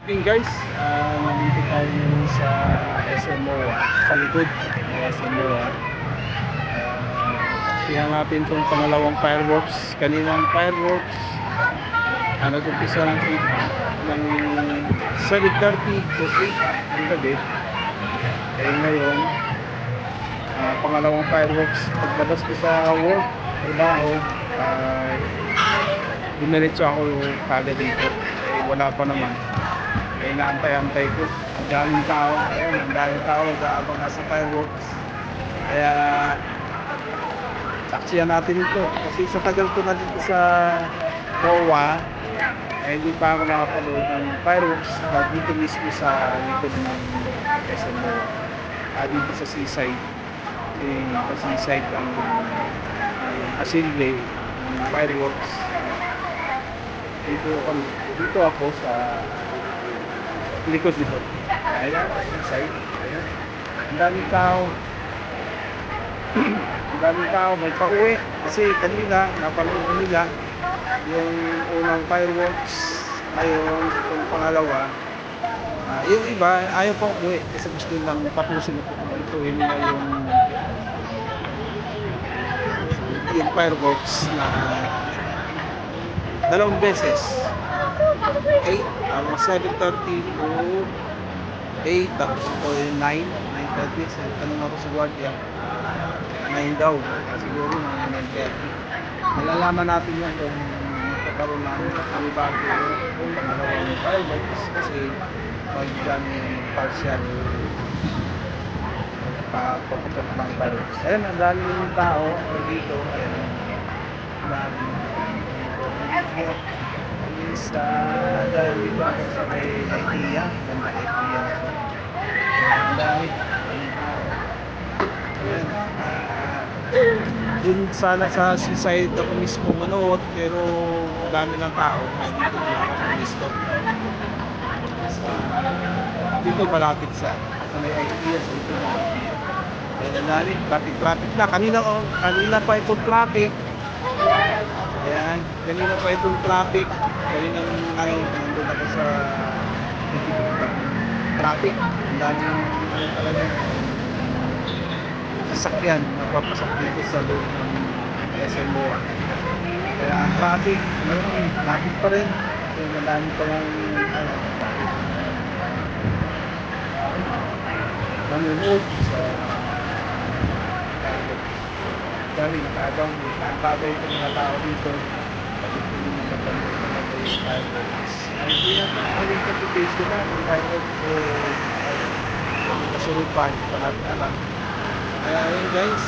Hey guys, nandito tayo ngayon sa SMO, sa likod ng SMO. Siya natin itong pangalawang fireworks. Kaninang fireworks, nag-umpisa ng 7:30 to 8 ng gabi. Kaya ngayon, pangalawang fireworks. Paglabas ko sa work, trabaho, dumiretso ako kagad dito. Wala pa naman. Kaya naantay-antay ko. Ang daming tao. Ayun, ang daming tao nag-aabang sa fireworks. Kaya saksiyan natin ito. Kasi sa tagal ko na dito sa COA, hindi pa ako nakapanood ng fireworks na dito mismo sa likod ng SMO. Dito sa seaside. Sa seaside ang assembly ng fireworks. Dito ako sa likod. Ayan, side. Ayan. Ang daming tao. Ang daming tao. May pauwi. Kasi kanina, napanood nila yung unang fireworks. Ngayon, itong pangalawa. Yung iba, ayaw pang uwi. Kasi gusto nilang tapusin ito. Ituin nila yung fireworks na dalawang beses. 7:30 to 8, tapos ito yung 9:30. So, tanong ako sa guardia, 9 daw. Siguro mga 9:30. Malalaman natin yan kung magkakaroon ng bago kung dalawang fireworks kasi magdyan yung partial paputok ng fireworks. Ayan, ang dami yung tao dito. Ayan, ang dami sa dahil dito ako sa may IKEA. Ganda IKEA. Ang dami. Ayan. Dun sana sa seaside ako mismo manood, pero dami ng tao. Dito na ako gusto. Dito malapit sa may IKEA. So dito na IKEA. Ayan, ang dami. Traffic na. Kanina pa itong traffic. Ayan, kanina pa itong traffic. Kanina nandun ako sa traffic. Ang daming talaga sasakyan napapasok dito sa loob ng SMO. Kaya ang traffic pa rin. Kaya madami pa lang nanonood sa dami nakagaw. Ang bagay ko mga tao dito. Pagkakita yung mga pagkakita talaga yung fireworks. Hindi natin maling kapitase ko na yung fireworks o kasurupan. Ito natin alam. Kaya yun guys,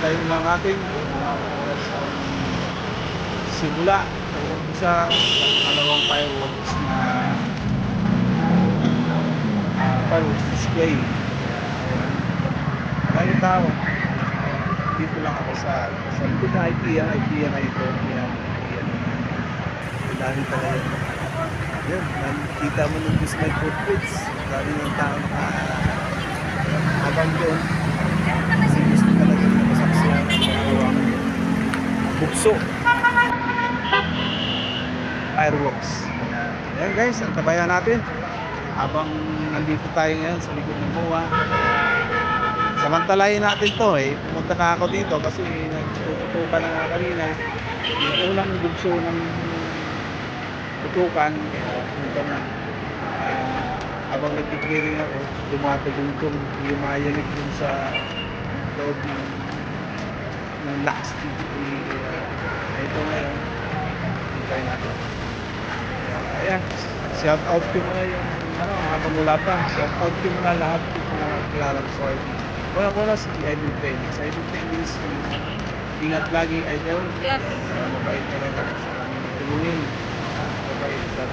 tayo lang natin mga oras ang simula o isa sa dalawang fireworks na fireworks display. Kaya tao dito lang ako sa likod na IKEA na ito. Dahil talaga yun, kita mo nung gusto may footprints. Dahil ng tao habang doon kasi gusto talaga na masaksiyan ang bukso fireworks. Ayan guys, ang tabayan natin habang nandito tayo ngayon sa likod ng MOA. Samantalahin natin to pumunta na ako dito kasi nagtututukan na nga kanina yung unang bugso ng tutukan. Pumunta na habang nagkikiri ako, dumatagungtong lumayanig dun sa loob ng last ito ngayon hintay natin. Ayan, shout out ko muna yung habang wala pa, shout out ko muna lahat yung mga kilala ko sa ID. Wala si Idol Tennis. Idol Tennis, ingat lagi Idol. Mabait talaga sa aming tulungin. Mabait sa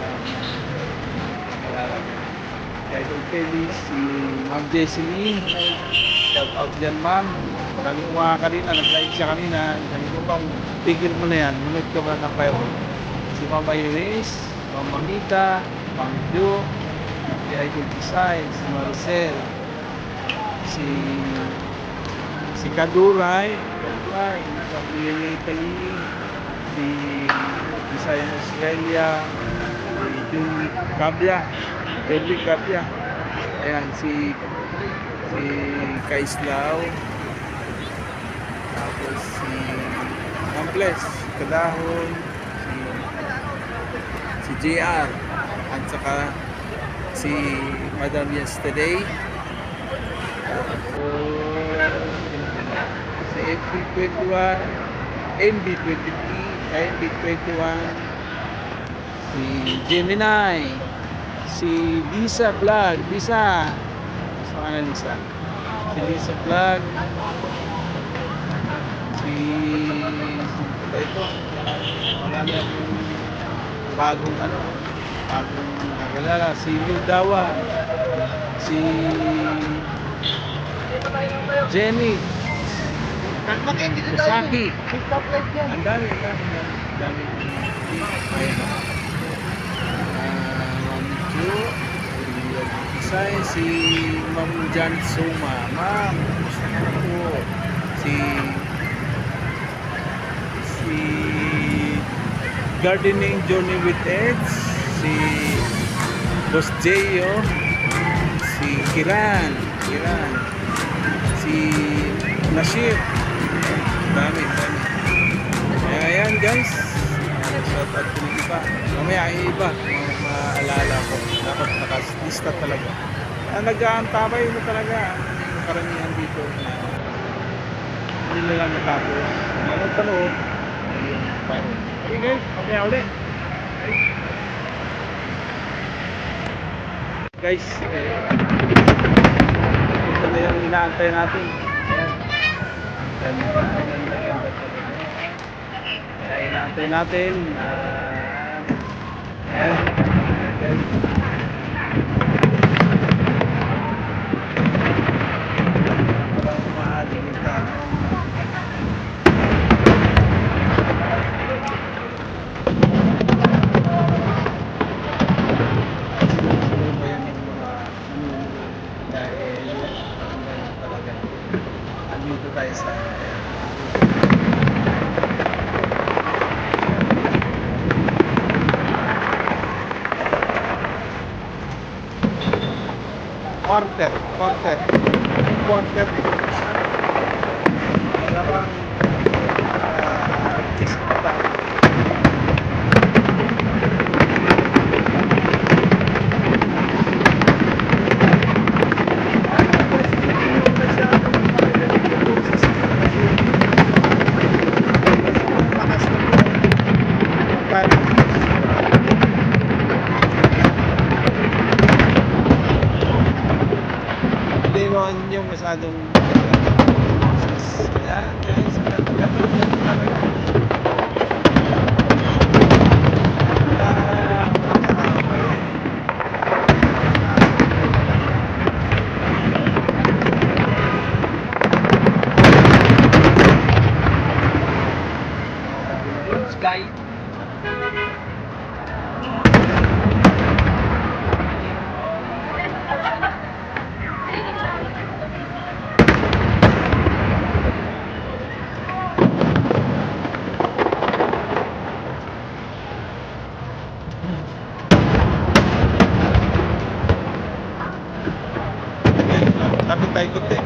kilala. Idol Tennis, si Ma'am Jessie. Shout out dyan ma'am. Maraming mga kanina, nag-like siya kanina. Sabi ko bang, tigil mo na yan. Munod ka ba ng firework? Si Mama Iris, Ma'am Mamita, Ma'am Jo, si Idol Design, si Maricel, si Kaduray, si Bisayang Australia, si yung Kabya, Kelvin Kabya. Ayan, si Kaislao, tapos si Ambles Kadahon, si JR, at saka si Madam Yesterday, si FB21, MB23, MB21, si Gemini, si Lisa Vlog, Lisa, saan na Lisa? Si Lisa Vlog, si ito, wala na yung bagong bagong nagalala, si Ludawa, si Jenny, Saki, ang dami, Isay, si Ma'am Janet Suma. Ma'am, gusto ka na po. Si Gardening Journey with Eds, si Boss Jeyo, si Kiran, si Nasir, dami. Kaya ayan guys, shout out ko yung iba. Mamaya yung iba, maalala ko. Dapat nakalista talaga. Nag-aantabay mo talaga ang karamihan dito. Hindi nila natapos. Anong tanong? Okay guys, mamaya ulit. Guys, ito na yung inaantay natin. Ganda talaga. Kaya inaantay natin. Parang maaling yung tao. Andito tayo sa quarter parang hindi mo yung masyadong kaya guys, Sky. Lapit tayo kunti.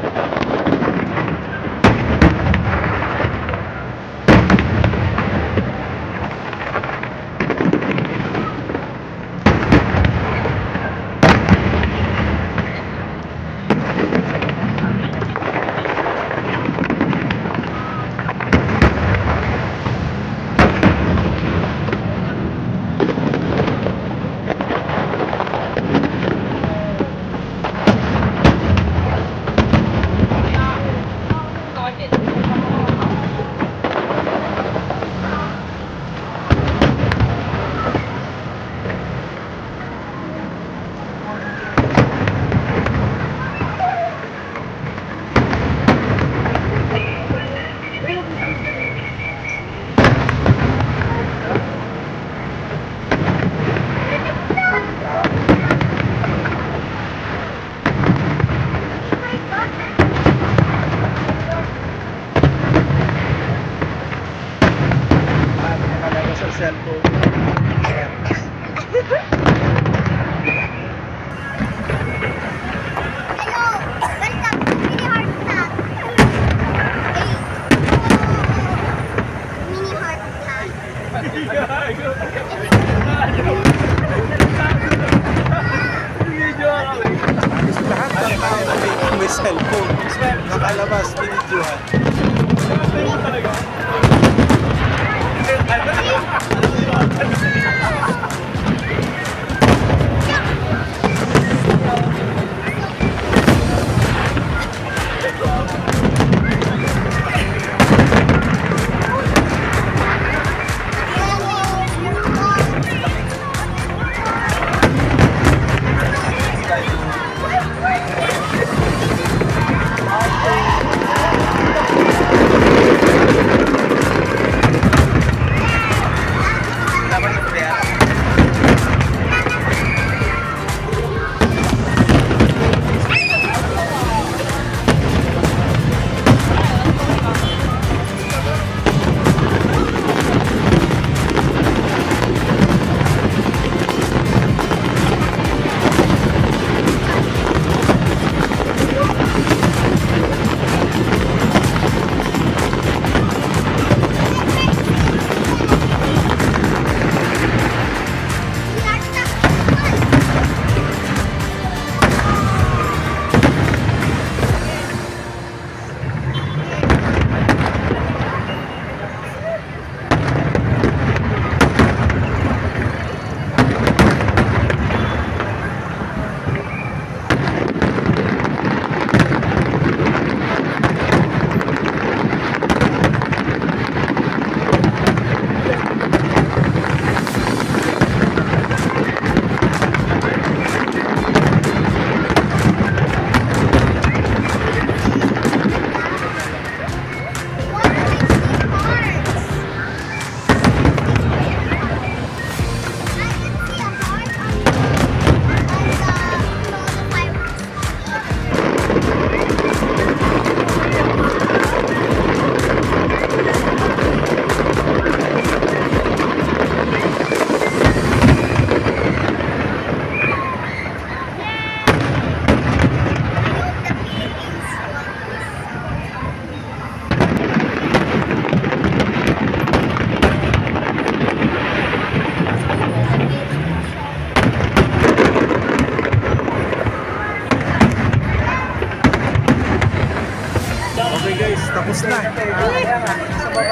tapos na.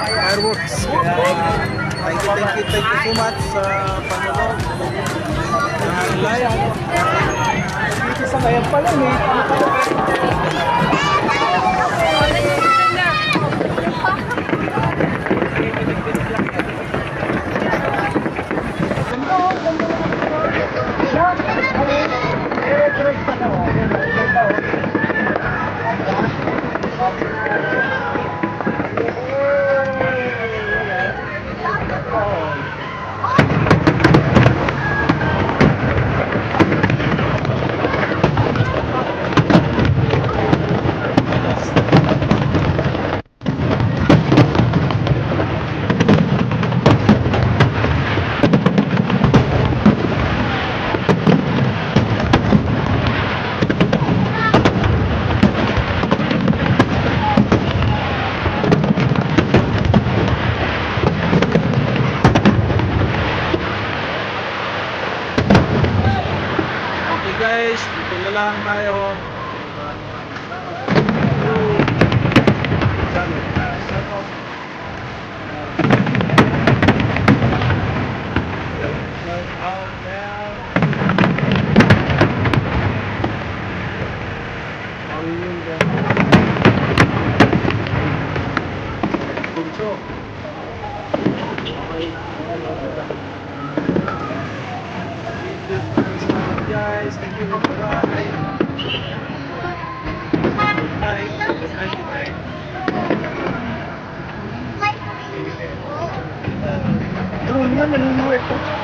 Fireworks. Kaya, thank you so much sa panonood. Layan. Dito sa ngayon pa lang eh. Guys, dito na lang tayo. Guys, thank you. Bye. Bye. Bye.